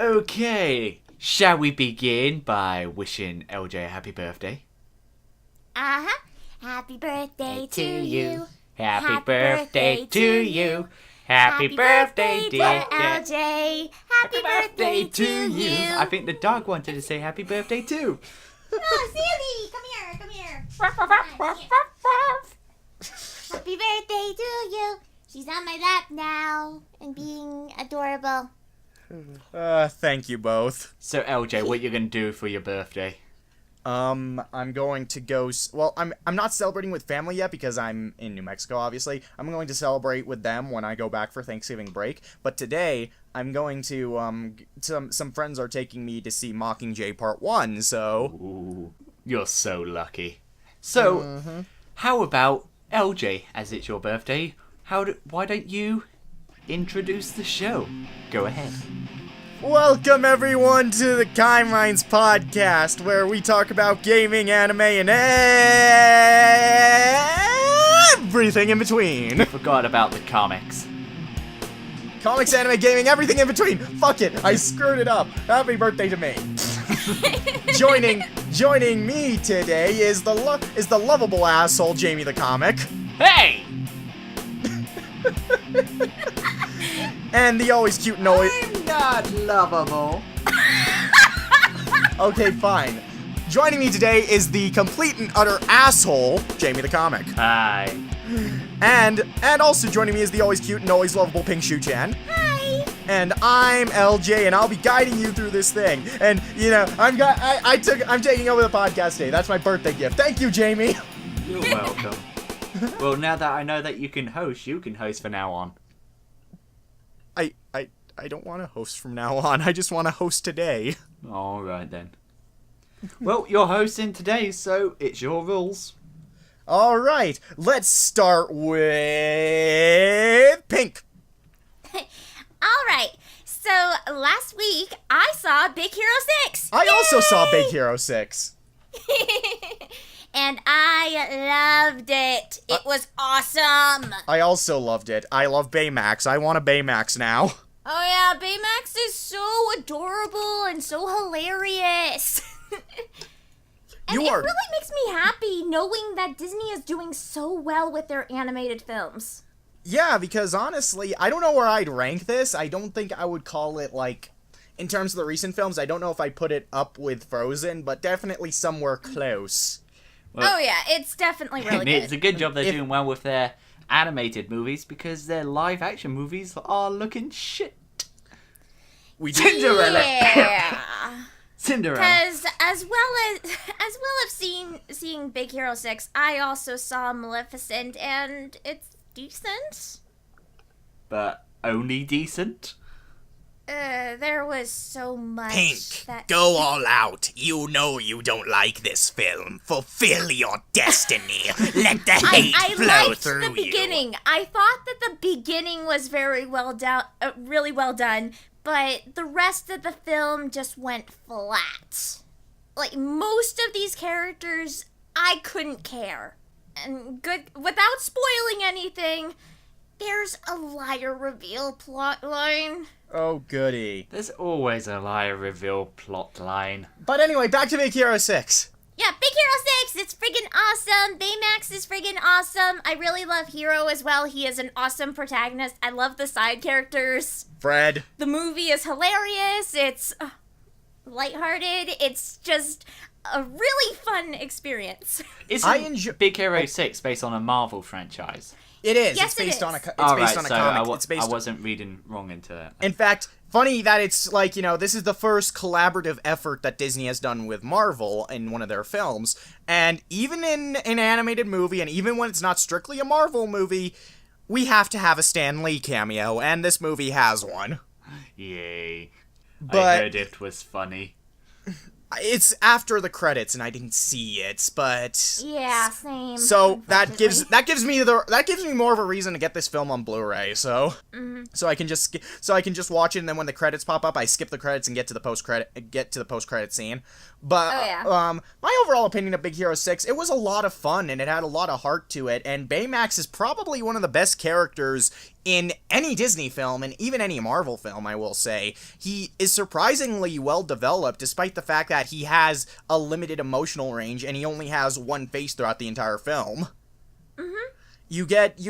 Okay, shall we begin by wishing LJ a happy birthday? Uh-huh. Happy birthday to you. Happy birthday to you. Happy birthday, dear LJ. Happy birthday to you. I think the dog wanted to say happy birthday too. Oh, Sandy, come here. Happy birthday to you. She's on my lap now and being adorable. Thank you both. So LJ, what you gonna do for your birthday? I'm going to go, well, I'm not celebrating with family yet because I'm in New Mexico, obviously. I'm going to celebrate with them when I go back for Thanksgiving break. But today, I'm going to, some friends are taking me to see Mockingjay Part 1, so... Ooh, you're so lucky. So, how about LJ, as it's your birthday? Why don't you introduce the show? Go ahead. Welcome everyone to the Caiminds podcast, where we talk about gaming, anime, and everything in between. Forgot about the comics. Comics, anime, gaming, everything in between. Fuck it, I screwed it up. Happy birthday to me. Joining me today is the lovable asshole Jamiethecomic. Hey! And the always cute and always... I'm not lovable. Okay, fine. Joining me today is the complete and utter asshole, Jamiethecomic. Hi. And also joining me is the always cute and always lovable Pinkshuchan. Hi. And I'm LJ, and I'll be guiding you through this thing. And you know, I'm taking over the podcast today. That's my birthday gift. Thank you, Jamie. You're welcome. Well, now that I know that you can host for now on. I don't want to host from now on. I just want to host today. Alright then. Well, you're hosting today, so it's your rules. Alright, let's start with Pink. Alright, so last week I saw Big Hero 6. I also saw Big Hero 6. And I loved it. It was awesome. I also loved it. I love Baymax. I want a Baymax now. Oh yeah, Baymax is so adorable and so hilarious. And it really makes me happy knowing that Disney is doing so well with their animated films. Yeah, because honestly, I don't know where I'd rank this. I don't think I would call it, like, in terms of the recent films, I don't know if I'd put it up with Frozen, but definitely somewhere close. Well, oh yeah, it's definitely really good. It's a good job they're doing well with their animated movies, because their live action movies are looking shit. Cinderella. Yeah. Cinderella. Because as well as seeing Big Hero 6, I also saw Maleficent, and it's decent. But only decent? There was so much Pink, that... go all out. You know you don't like this film. Fulfill your destiny. Let the hate flow through you. I liked the beginning. I thought that the beginning was very well done, really well done, but the rest of the film just went flat. Like, most of these characters, I couldn't care. And without spoiling anything, there's a liar reveal plotline. Oh, goody. There's always a liar reveal plot line. But anyway, back to Big Hero 6. Yeah, Big Hero 6, it's friggin' awesome. Baymax is friggin' awesome. I really love Hero as well. He is an awesome protagonist. I love the side characters. Fred. The movie is hilarious. It's lighthearted. It's just a really fun experience. Isn't Big Hero 6 based on a Marvel franchise? It is. Yes, it's based on a comic. I wasn't reading wrong into that. In fact, funny that it's like, you know, this is the first collaborative effort that Disney has done with Marvel in one of their films. And even in an animated movie, and even when it's not strictly a Marvel movie, we have to have a Stan Lee cameo, and this movie has one. Yay. But I heard it was funny. It's after the credits, and I didn't see it, but Yeah, same. so that gives me more of a reason to get this film on Blu-ray. So I can just watch it, and then when the credits pop up, I skip the credits and get to the post credit scene. But my overall opinion of Big Hero 6, it was a lot of fun, and it had a lot of heart to it. And Baymax is probably one of the best characters in any Disney film, and even any Marvel film, I will say, he is surprisingly well developed, despite the fact that he has a limited emotional range, and he only has one face throughout the entire film. You get,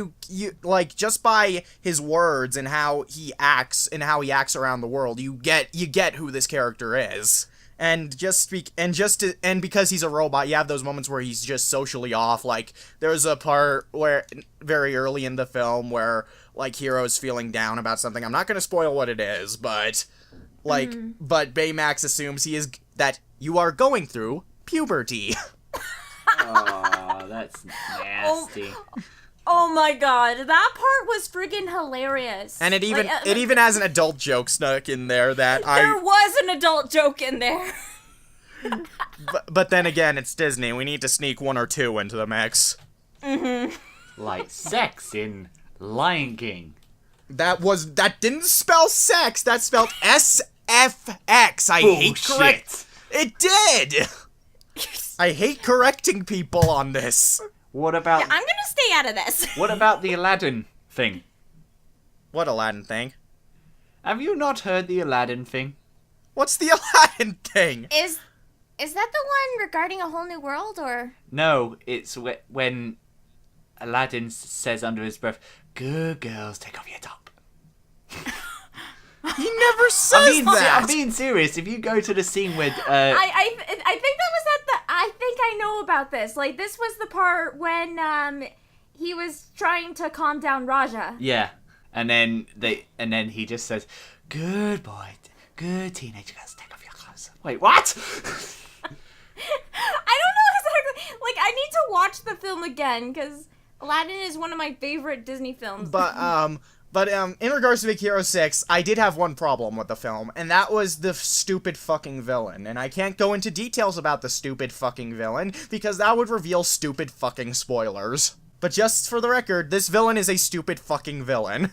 like, just by his words and how he acts around the world, you get who this character is. And because he's a robot, you have those moments where he's just socially off. Like, there's a part where, very early in the film, where, like, Hero's feeling down about something. I'm not gonna spoil what it is, but, like, but Baymax assumes that you are going through puberty. Oh, that's nasty. Oh my god, that part was friggin' hilarious. And it even has an adult joke snuck in there that There was an adult joke in there. But then again, it's Disney. We need to sneak one or two into the mix. Like sex in Lion King. That didn't spell sex. That spelled SFX. I hate correct. It did. I hate correcting people on this. What about... Yeah, I'm gonna stay out of this. What about the Aladdin thing? What Aladdin thing? Have you not heard the Aladdin thing? What's the Aladdin thing? Is that the one regarding A Whole New World, or? No, it's when Aladdin says under his breath, "Good girls, take off your top." He never says that. I'm being serious. If you go to the scene with... I think that was at the... I think I know about this. Like, this was the part when he was trying to calm down Raja. Yeah, and then he just says, "Good boy, good teenage girls, take off your clothes." Wait, what? I don't know exactly. Like, I need to watch the film again, because Aladdin is one of my favorite Disney films. But in regards to Big Hero 6, I did have one problem with the film, and that was the stupid fucking villain. And I can't go into details about the stupid fucking villain, because that would reveal stupid fucking spoilers. But just for the record, this villain is a stupid fucking villain.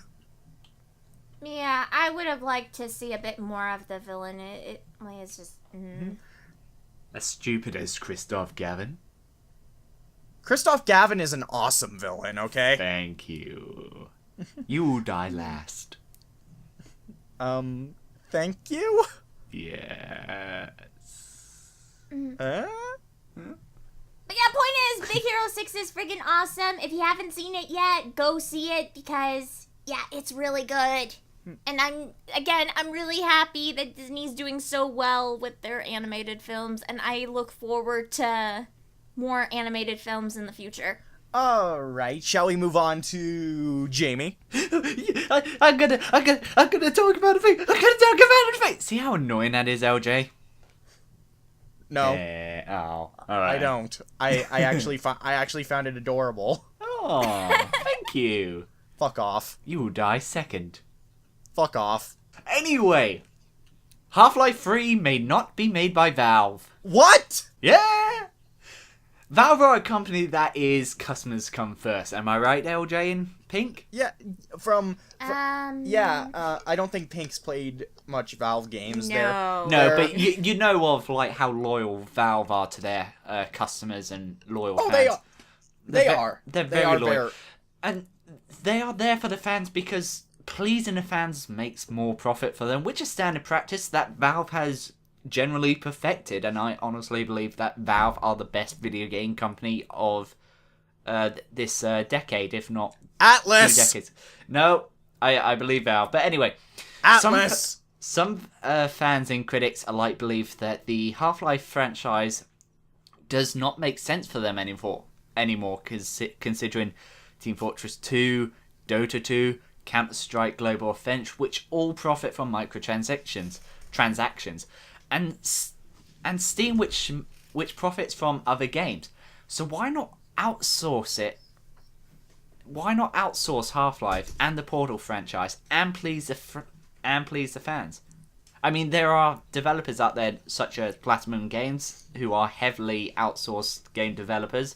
Yeah, I would have liked to see a bit more of the villain. It's just... As stupid as Christoph Gavin. Christoph Gavin is an awesome villain, okay? Thank you. You will die last. Thank you? Yes. But yeah, point is, Big Hero 6 is friggin' awesome. If you haven't seen it yet, go see it, because, yeah, it's really good. And I'm really happy that Disney's doing so well with their animated films, and I look forward to more animated films in the future. Alright, shall we move on to Jamie? I'm gonna talk about a thing. See how annoying that is, LJ? No. All right. I don't. I actually found it adorable. Oh, thank you. Fuck off. You will die second. Fuck off. Anyway, Half-Life 3 may not be made by Valve. What? Yeah! Valve are a company that is customers come first. Am I right, LJ and Pink? Yeah, I don't think Pink's played much Valve games. No. No, but you know of like how loyal Valve are to their customers and loyal fans. They are. They're very loyal. And they are there for the fans because pleasing the fans makes more profit for them, which is standard practice that Valve has generally perfected, and I honestly believe that Valve are the best video game company of this decade, if not Atlas. 2 decades. No, I believe Valve. But anyway, Atlas. Some fans and critics alike believe that the Half-Life franchise does not make sense for them anymore, considering Team Fortress 2, Dota 2, Counter-Strike Global Offensive, which all profit from transactions, and Steam, which profits from other games. So why not outsource it? Why not outsource Half-Life and the Portal franchise and please the fans? I mean, there are developers out there such as Platinum Games who are heavily outsourced game developers.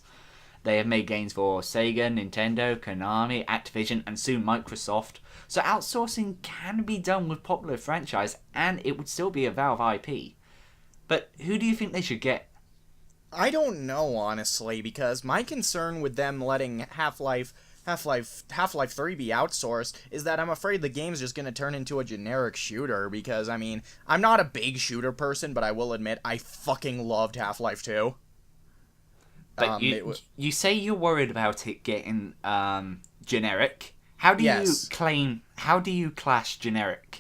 They have made games for Sega, Nintendo, Konami, Activision, and soon Microsoft. So outsourcing can be done with popular franchise, and it would still be a Valve IP. But who do you think they should get? I don't know, honestly, because my concern with them letting Half-Life Half-Life 3 be outsourced is that I'm afraid the game's just going to turn into a generic shooter because, I mean, I'm not a big shooter person, but I will admit I fucking loved Half-Life 2. But you say you're worried about it getting generic. How do you clash generic?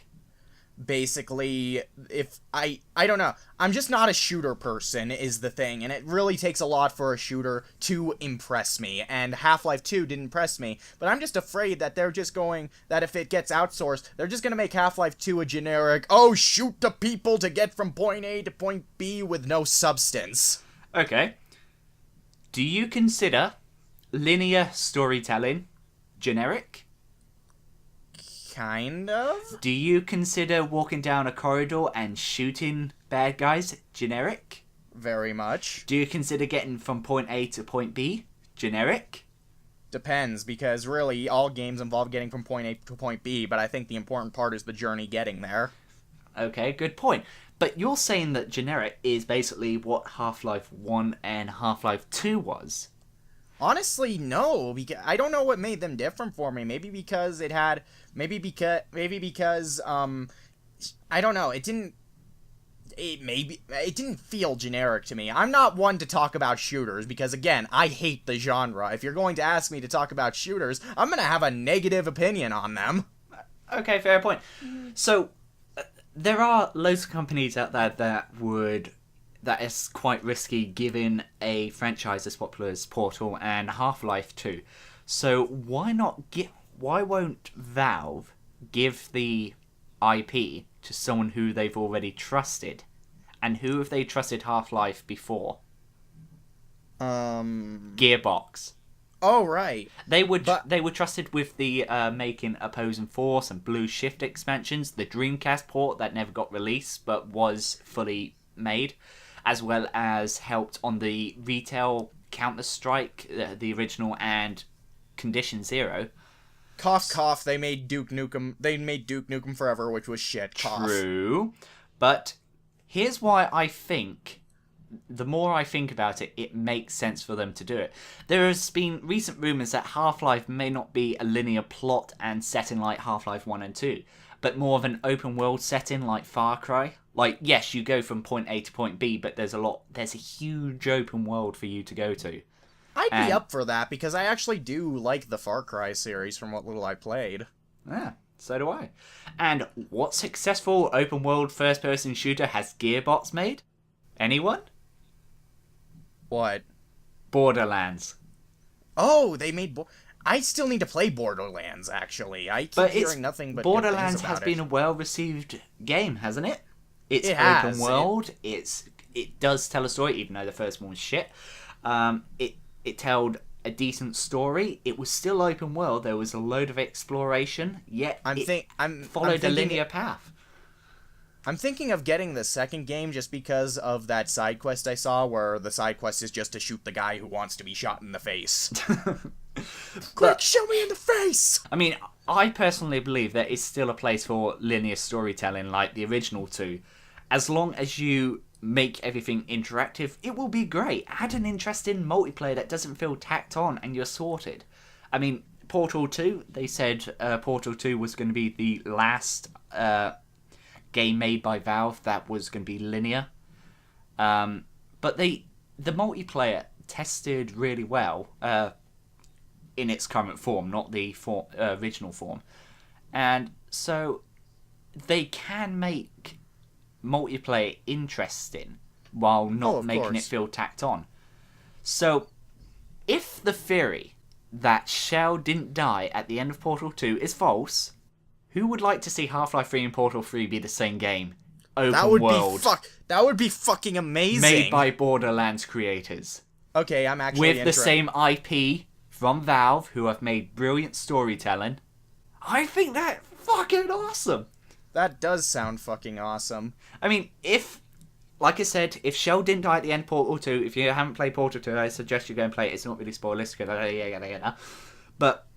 Basically, if I don't know, I'm just not a shooter person is the thing, and it really takes a lot for a shooter to impress me, and Half-Life 2 didn't impress me, but I'm just afraid that that if it gets outsourced, they're just gonna make Half-Life 2 a generic, oh, shoot the people to get from point A to point B with no substance. Okay. Do you consider linear storytelling generic? Kind of? Do you consider walking down a corridor and shooting bad guys generic? Very much. Do you consider getting from point A to point B generic? Depends, because really all games involve getting from point A to point B, but I think the important part is the journey getting there. Okay, good point. But you're saying that generic is basically what Half-Life 1 and Half-Life 2 was. Honestly, no, because I don't know what made them different for me. Maybe because I don't know, it didn't feel generic to me. I'm not one to talk about shooters because, again, I hate the genre. If you're going to ask me to talk about shooters, I'm going to have a negative opinion on them. Okay, fair point. So, there are loads of companies out there that is quite risky given a franchise as popular as Portal and Half-Life 2. So why won't Valve give the IP to someone who they've already trusted? And who have they trusted Half-Life before? Gearbox. Oh, right. They were trusted with the making Opposing Force and Blue Shift expansions, the Dreamcast port that never got released but was fully made, as well as helped on the retail Counter-Strike, the original, and Condition Zero. Cough, cough, they made Duke Nukem Forever, which was shit. Cough. True. But here's why I think, the more I think about it, it makes sense for them to do it. There has been recent rumours that Half-Life may not be a linear plot and setting like Half-Life 1 and 2, but more of an open world setting like Far Cry. Like, yes, you go from point A to point B, but there's a huge open world for you to go to. I'd be up for that, because I actually do like the Far Cry series from what little I played. Yeah, so do I. And what successful open world first person shooter has Gearbox made? Anyone? What? Borderlands. Oh, they made... I still need to play Borderlands, actually. I keep hearing nothing but Borderlands good things about has been a well-received game, hasn't it? It's it open has. world. It does tell a story, even though the first one was shit. It told a decent story. It was still open world. There was a load of exploration. Yet followed a linear path. I'm thinking of getting the second game just because of that side quest I saw, where the side quest is just to shoot the guy who wants to be shot in the face. Quick, shoot me in the face! I mean, I personally believe there is still a place for linear storytelling like the original two. As long as you make everything interactive, it will be great. Add an interesting multiplayer that doesn't feel tacked on and you're sorted. I mean, Portal 2, they said Portal 2 was going to be the last game made by Valve that was going to be linear. But the multiplayer tested really well in its current form, not the original form. And so they can make multiplayer interesting while not making it feel tacked on. So if the theory that Shell didn't die at the end of Portal 2 is false, who would like to see Half-Life 3 and Portal 3 be the same game? Open world. That would be fucking amazing. Made by Borderlands creators. Okay, I'm actually with the same IP from Valve, who have made brilliant storytelling. I think that's fucking awesome. That does sound fucking awesome. I mean, like I said, if Shell didn't die at the end of Portal 2, if you haven't played Portal 2, I suggest you go and play it. It's not really spoilers, but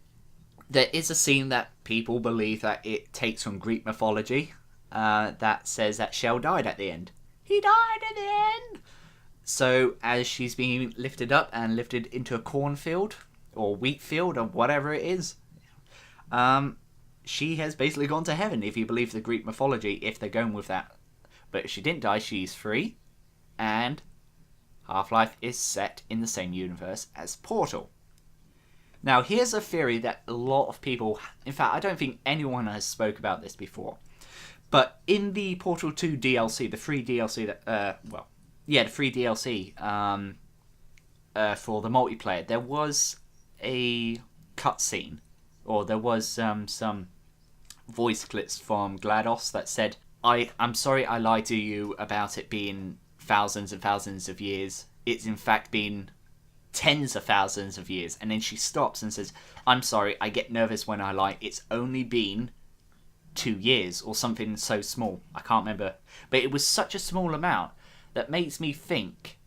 there is a scene that people believe that it takes from Greek mythology that says that Shell died at the end. He died at the end! So, as she's being lifted up and lifted into a cornfield, or wheat field or whatever it is. She has basically gone to heaven, if you believe the Greek mythology, if they're going with that. But if she didn't die, she's free, and Half-Life is set in the same universe as Portal. Now, here's a theory that a lot of people... In fact, I don't think anyone has spoke about this before. But in the Portal 2 DLC, the free DLC the free DLC for the multiplayer, there was a cutscene, or there was some voice clips from GLaDOS that said, I'm sorry I lied to you about it being thousands and thousands of years. It's in fact been tens of thousands of years. And then she stops and says, I'm sorry, I get nervous when I lie. It's only been 2 years or something so small. I can't remember. But it was such a small amount that makes me think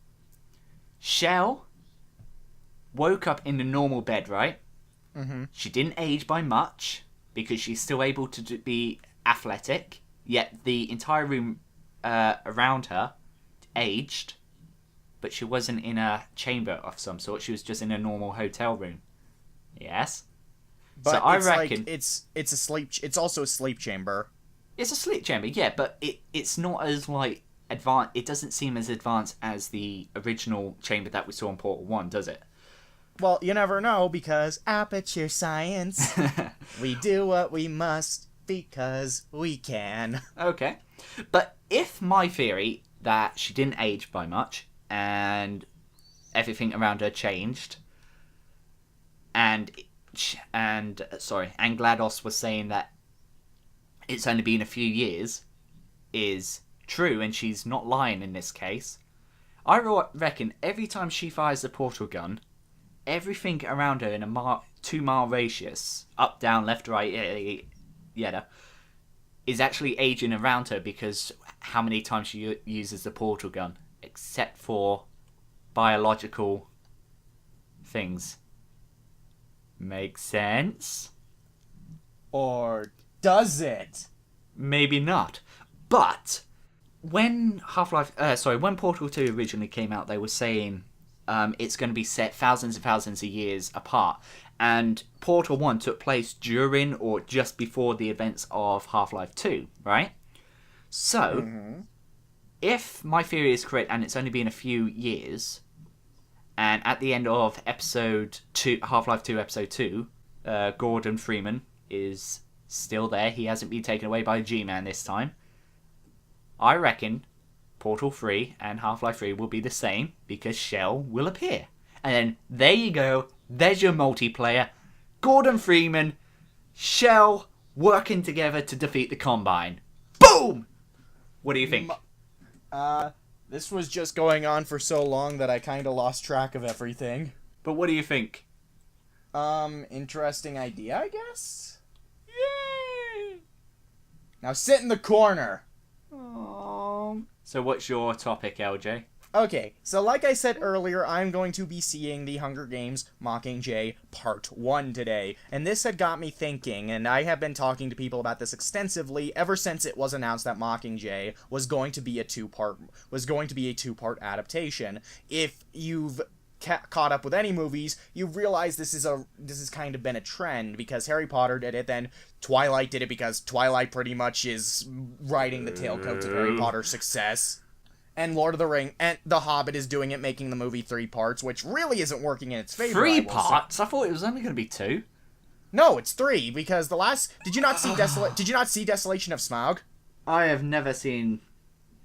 Shell woke up in a normal bed, right? Mm-hmm. She didn't age by much because she's still able to be athletic, yet the entire room around her aged, but she wasn't in a chamber of some sort. She was just in a normal hotel room. Yes? But so I it's reckon... It's a sleep... It's also a sleep chamber. It's a sleep chamber, yeah, but it's not as, like, advanced... It doesn't seem as advanced as the original chamber that we saw in Portal 1, does it? Well, you never know, because aperture science. We do what we must because we can. Okay. But if my theory that she didn't age by much and everything around her changed and GLaDOS was saying that it's only been a few years is true and she's not lying in this case, I reckon every time she fires the portal gun, everything around her in a 2 mile radius, up, down, left, right, is actually aging around her because how many times she uses the portal gun, except for biological things. Make sense? Or does it? Maybe not. But when when Portal 2 originally came out, they were saying it's going to be set thousands and thousands of years apart. And Portal 1 took place during or just before the events of Half-Life 2, right? So, if my theory is correct and it's only been a few years, and at the end of episode 2, Half-Life 2 episode 2, Gordon Freeman is still there. He hasn't been taken away by G-Man this time. I reckon Portal 3 and Half-Life 3 will be the same because Shell will appear. And then there you go. There's your multiplayer. Gordon Freeman, Shell working together to defeat the Combine. Boom! What do you think? This was just going on for so long that I kind of lost track of everything. But what do you think? Interesting idea, I guess? Yay! Now sit in the corner. Aww. So what's your topic, LJ? Okay, so like I said earlier, I'm going to be seeing the Hunger Games Mockingjay Part 1 today, and this had got me thinking, and I have been talking to people about this extensively ever since it was announced that Mockingjay was going to be a two-part adaptation. If you've caught up with any movies, you realize this has kind of been a trend, because Harry Potter did it, then Twilight did it because Twilight pretty much is riding the tailcoats of Harry Potter's success. And Lord of the Rings, and The Hobbit is doing it, making the movie 3 parts, which really isn't working in its favor. 3 parts? I thought it was only going to be 2. No, it's 3, because the last... Did you not see Desolation of Smaug? I have never seen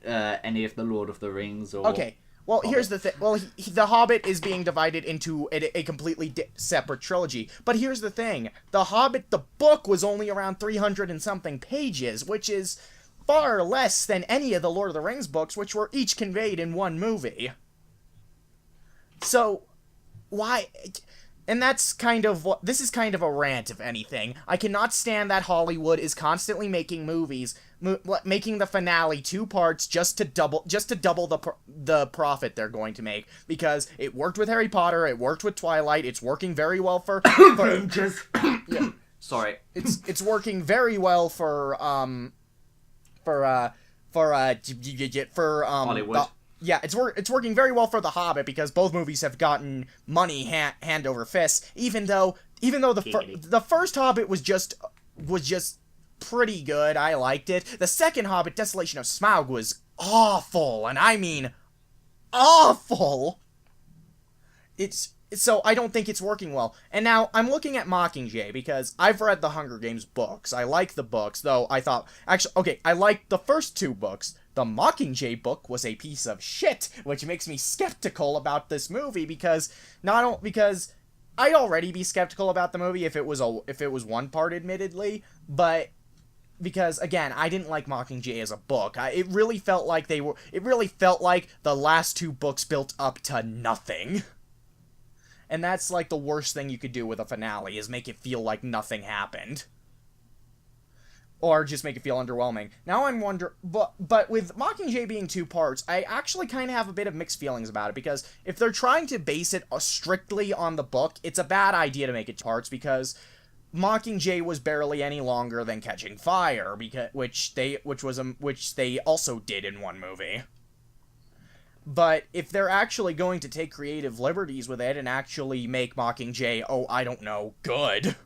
any of the Lord of the Rings or... Okay, well, Hobbit. Here's the thing. Well, The Hobbit is being divided into a completely separate trilogy. But here's the thing. The Hobbit, the book, was only around 300 and something pages, which is far less than any of the Lord of the Rings books, which were each conveyed in one movie. So, why... And that's kind of what... This is kind of a rant, if anything. I cannot stand that Hollywood is constantly making movies, making the finale 2 parts just to double the profit they're going to make. Because it worked with Harry Potter, it worked with Twilight, it's working very well for yeah. Sorry. It's working very well for Hollywood. yeah, it's working very well for The Hobbit because both movies have gotten money hand over fist. Even though the first Hobbit was just pretty good, I liked it. The second Hobbit, Desolation of Smaug, was awful, and I mean awful. So I don't think it's working well. And now I'm looking at Mockingjay because I've read the Hunger Games books. I like the books, though I thought I liked the first 2 books. The Mockingjay book was a piece of shit, which makes me skeptical about this movie because I'd already be skeptical about the movie if it was one part, admittedly, but because again, I didn't like Mockingjay as a book. It really felt like the last 2 books built up to nothing. And that's like the worst thing you could do with a finale, is make it feel like nothing happened. Or just make it feel underwhelming. Now I'm wondering, but with Mockingjay being 2 parts, I actually kind of have a bit of mixed feelings about it, because if they're trying to base it strictly on the book, it's a bad idea to make it 2 parts, because Mockingjay was barely any longer than Catching Fire, which they also did in one movie. But if they're actually going to take creative liberties with it and actually make Mockingjay, good,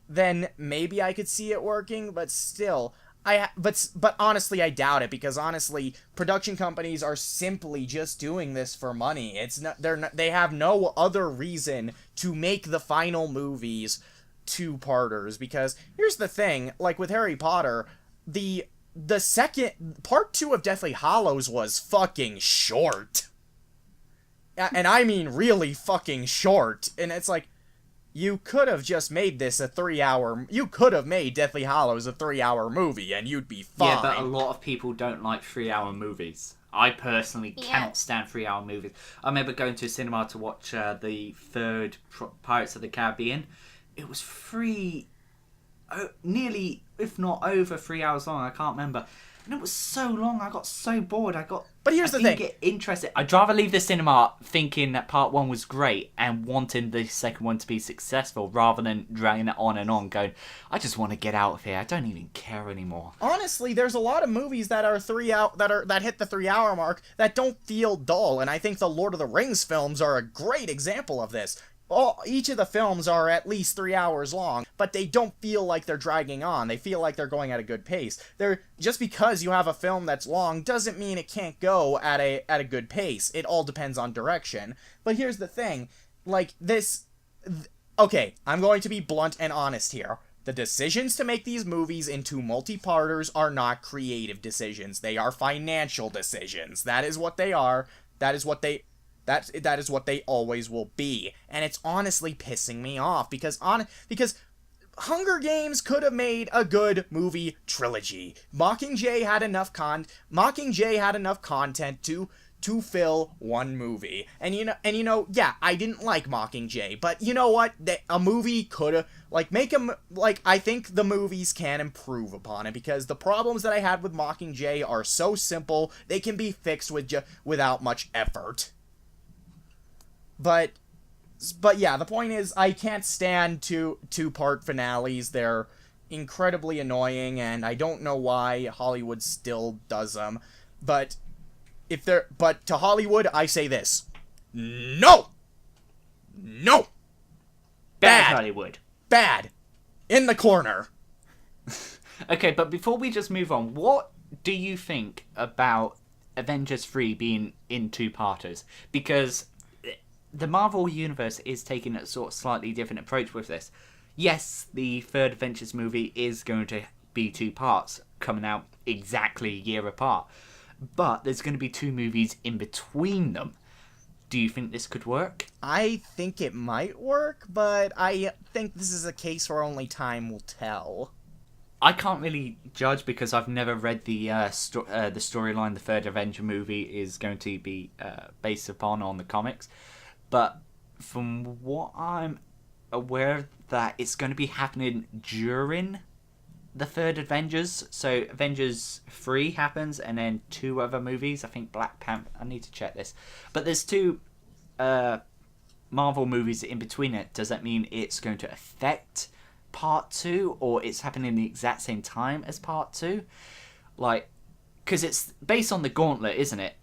then maybe I could see it working, but still, but honestly, I doubt it, because honestly, production companies are simply just doing this for money. They have no other reason to make the final movies 2-parters, because here's the thing, like with Harry Potter, the second part 2 of Deathly Hallows was fucking short. And I mean really fucking short. And it's like, you could have just made this you could have made Deathly Hallows a 3-hour movie and you'd be fine. Yeah, but a lot of people don't like 3-hour movies. I personally cannot stand 3-hour movies. I remember going to a cinema to watch the 3rd Pirates of the Caribbean. It was nearly, if not over 3 hours long, I can't remember. And it was so long, I got so bored. But here's the thing. I didn't get interested. I'd rather leave the cinema thinking that part 1 was great and wanting the second one to be successful, rather than dragging it on and on, going, I just want to get out of here. I don't even care anymore. Honestly, there's a lot of movies that are that hit the 3-hour mark that don't feel dull, and I think the Lord of the Rings films are a great example of this. Each of the films are at least 3 hours long, but they don't feel like they're dragging on. They feel like they're going at a good pace. Just because you have a film that's long doesn't mean it can't go at a good pace. It all depends on direction. But here's the thing, like okay, I'm going to be blunt and honest here. The decisions to make these movies into multi-parters are not creative decisions. They are financial decisions. That is what they are. That is what they always will be, and it's honestly pissing me off because Hunger Games could have made a good movie trilogy. Mockingjay had enough content to fill one movie, and I didn't like Mockingjay, but you know what? A movie could have I think the movies can improve upon it, because the problems that I had with Mockingjay are so simple they can be fixed without much effort. But yeah, the point is, I can't stand 2-part finales. They're incredibly annoying, and I don't know why Hollywood still does them. But to Hollywood, I say this: no, bad Hollywood, bad, in the corner. Okay, but before we just move on, what do you think about Avengers 3 being in 2-parters? Because the Marvel Universe is taking a sort of slightly different approach with this. Yes, the 3rd Avengers movie is going to be 2 parts, coming out exactly a year apart. But there's going to be 2 movies in between them. Do you think this could work? I think it might work, but I think this is a case where only time will tell. I can't really judge because I've never read the storyline the 3rd Avenger movie is going to be based upon on the comics. But from what I'm aware of, that it's going to be happening during the 3rd Avengers. So Avengers 3 happens, and then 2 other movies. I think Black Panther. I need to check this. But there's 2 Marvel movies in between it. Does that mean it's going to affect part 2, or it's happening the exact same time as part 2? Because it's based on the Gauntlet, isn't it?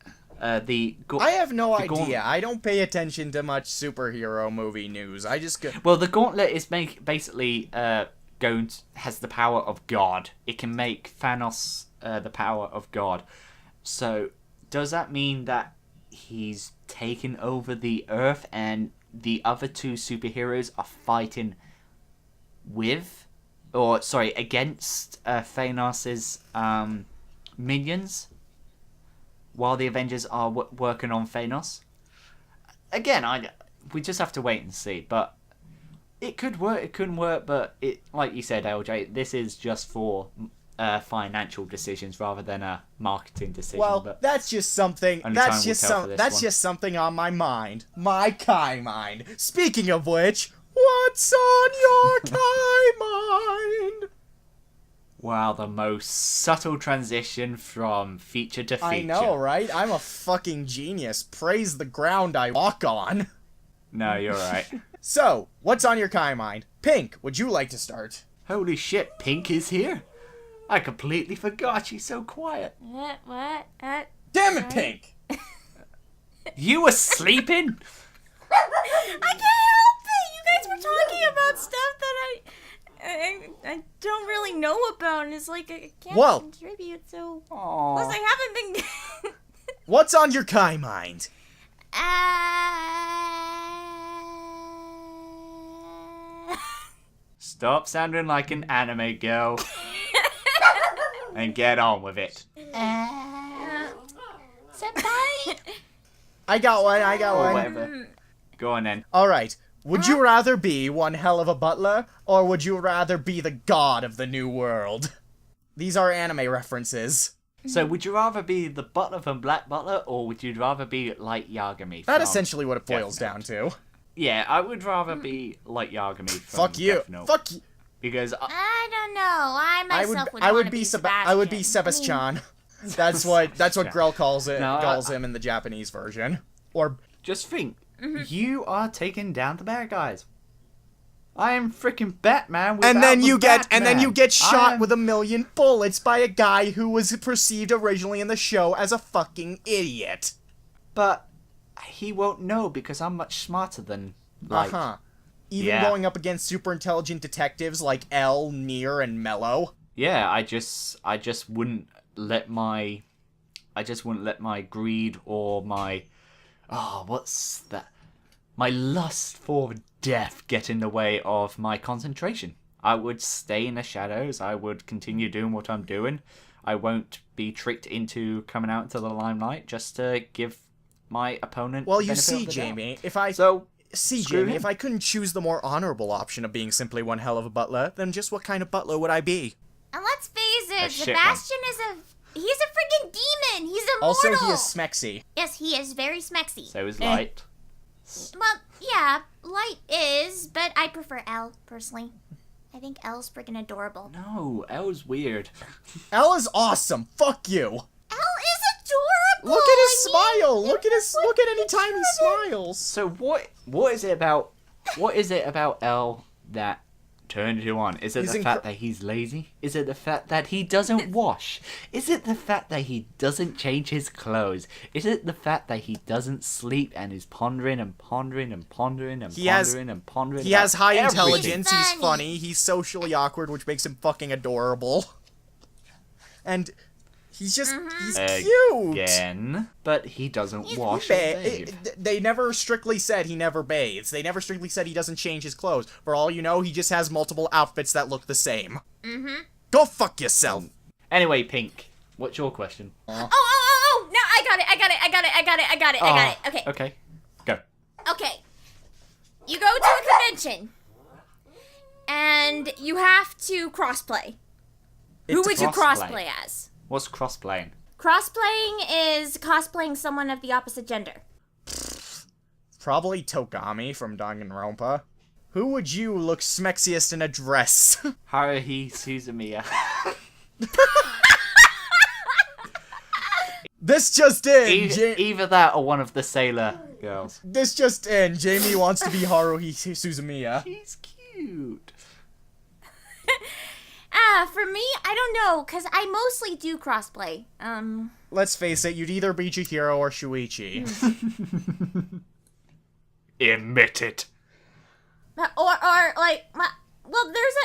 I have no idea. Gauntlet. I don't pay attention to much superhero movie news. I just go... Well, the Gauntlet is basically has the power of God. It can make Thanos the power of God. So does that mean that he's taken over the Earth and the other two superheroes are fighting against Thanos' minions while the Avengers are working on Thanos? Again, we just have to wait and see. But it could work, it couldn't work. But like you said, LJ, this is just for financial decisions rather than a marketing decision. Well, but that's just something. That's just something on my mind. My Caimind. Speaking of which, what's on your Caimind? Wow, the most subtle transition from feature to feature. I know, right? I'm a fucking genius. Praise the ground I walk on. No, you're right. So, what's on your Caimind? Pink, would you like to start? Holy shit, Pink is here. I completely forgot she's so quiet. What? Damn it, Pink! You were sleeping? I can't help it! You guys were talking about stuff that I don't really know about, and it's like I can't contribute, so... Aww. Plus, I haven't been... What's on your Caimind? Stop sounding like an anime girl. And get on with it. Senpai? I got one. Or whatever. Go on then. Alright. Would you rather be one hell of a butler, or would you rather be the god of the new world? These are anime references. So, would you rather be the butler from Black Butler, or would you rather be like Yagami? That's essentially what it boils down to. Yeah, I would rather be like Yagami from Fuck you. Death Note. Fuck you. Because I don't know. I myself would I want would to be be Sebastian. I would be Sebastian. That's what Grell calls it. No, calls him in the Japanese version. Or just think, you are taking down the bad guys. I am freaking Batman. and then you get Batman. shot with 1,000,000 bullets by a guy who was perceived originally in the show as a fucking idiot. But he won't know because I'm much smarter than Light. Even going up against super intelligent detectives like L, Nier, and Mello. Yeah, I just wouldn't let my greed or my what's that? My lust for death get in the way of my concentration. I would stay in the shadows. I would continue doing what I'm doing. I won't be tricked into coming out into the limelight just to give my opponent. Well, the you benefit see, of the doubt. Jamie, Screw if him. I couldn't choose the more honorable option of being simply one hell of a butler, then just what kind of butler would I be? And let's face it, A shit Sebastian he's a freaking demon. He's immortal. Also, he is smexy. Yes, he is very smexy. So is Light. Well, yeah, Light is, but I prefer L, personally. I think L's freaking adorable. No, L's weird. L is awesome. Fuck you. L is adorable. Look at his smile. Look at any time he smiles. So what is it about L that turned you on? Is it the fact that he's lazy? Is it the fact that he doesn't wash? Is it the fact that he doesn't change his clothes? Is it the fact that he doesn't sleep and is pondering and pondering and pondering and pondering and pondering? He has high everything? intelligence, he's funny, he's socially awkward, which makes him fucking adorable. And he's just, he's cute! Again, but he doesn't wash or bathe. They never strictly said he never bathes. They never strictly said he doesn't change his clothes. For all you know, he just has multiple outfits that look the same. Go fuck yourself! Anyway, Pink, what's your question? Oh, no, I got it. Okay. Okay, go. Okay. You go to a convention, and you have to crossplay. Who would you crossplay as? What's crossplaying? Crossplaying is cosplaying someone of the opposite gender. Probably Togami from Danganronpa. Who would you look smexiest in a dress? Haruhi Suzumiya. This just in! Either that or one of the sailor girls. This just in, Jamie wants to be Haruhi Suzumiya. She's cute. For me, I don't know, because I mostly do crossplay. let's face it, you'd either be Chihiro or Shuichi. Admit it. Well, there's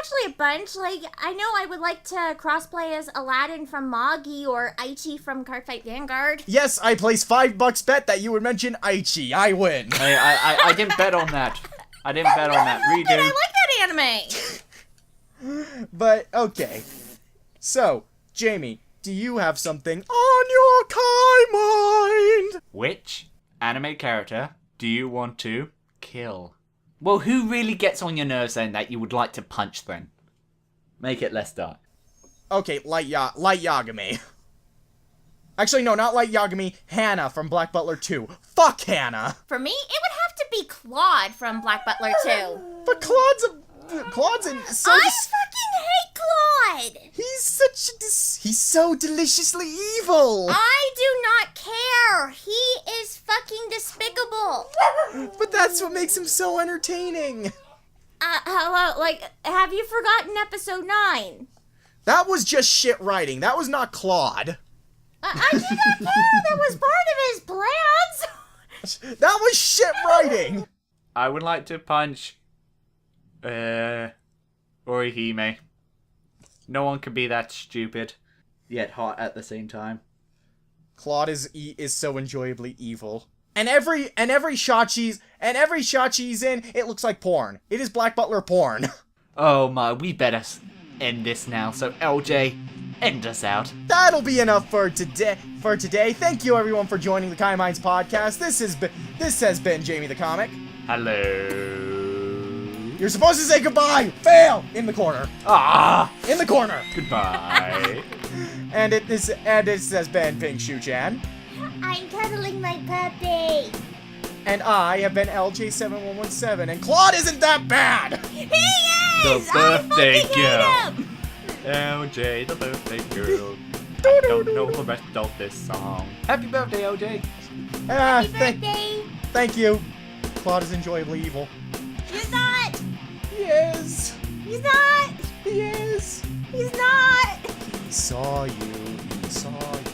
actually a bunch. Like, I know I would like to crossplay as Aladdin from Magi or Aichi from Cardfight Vanguard. Yes, I place $5 bet that you would mention Aichi. I win. I didn't bet on that. I didn't bet on that. But I Redo. like that anime. But, okay. So, Jamie, do you have something on your Caimind? Which anime character do you want to kill? Well, who really gets on your nerves then that you would like to punch then? Make it less dark. Okay, Light Yagami. Actually, no, not Light Yagami. Hannah from Black Butler 2. Fuck Hannah! For me, it would have to be Claude from Black Butler 2. But Claude's so... I fucking hate Claude! He's so deliciously evil! I do not care! He is fucking despicable! But that's what makes him so entertaining! Hello, have you forgotten episode 9? That was just shit writing. That was not Claude. I do not care! That was part of his plans! That was shit writing! I would like to punch... Orihime. No one can be that stupid, yet hot at the same time. Claude is so enjoyably evil. And every shot she's in, it looks like porn. It is Black Butler porn. Oh my, we better end this now. So LJ, end us out. That'll be enough for today. Thank you everyone for joining the Caiminds podcast. This has been Jamiethecomic. Hello. You're supposed to say goodbye. Fail in the corner. Ah, In the corner. goodbye. And this has been Pinkshuchan. I'm cuddling my puppy. And I have been LJ7117. And Claude isn't that bad. He is! The birthday I fucking girl. hate him! LJ, the birthday girl. I don't know the rest of this song. Happy birthday, LJ. Happy birthday! Thank you. Claude is enjoyably evil. He's not! He is. He's not! He is. He's not! He saw you. He saw you.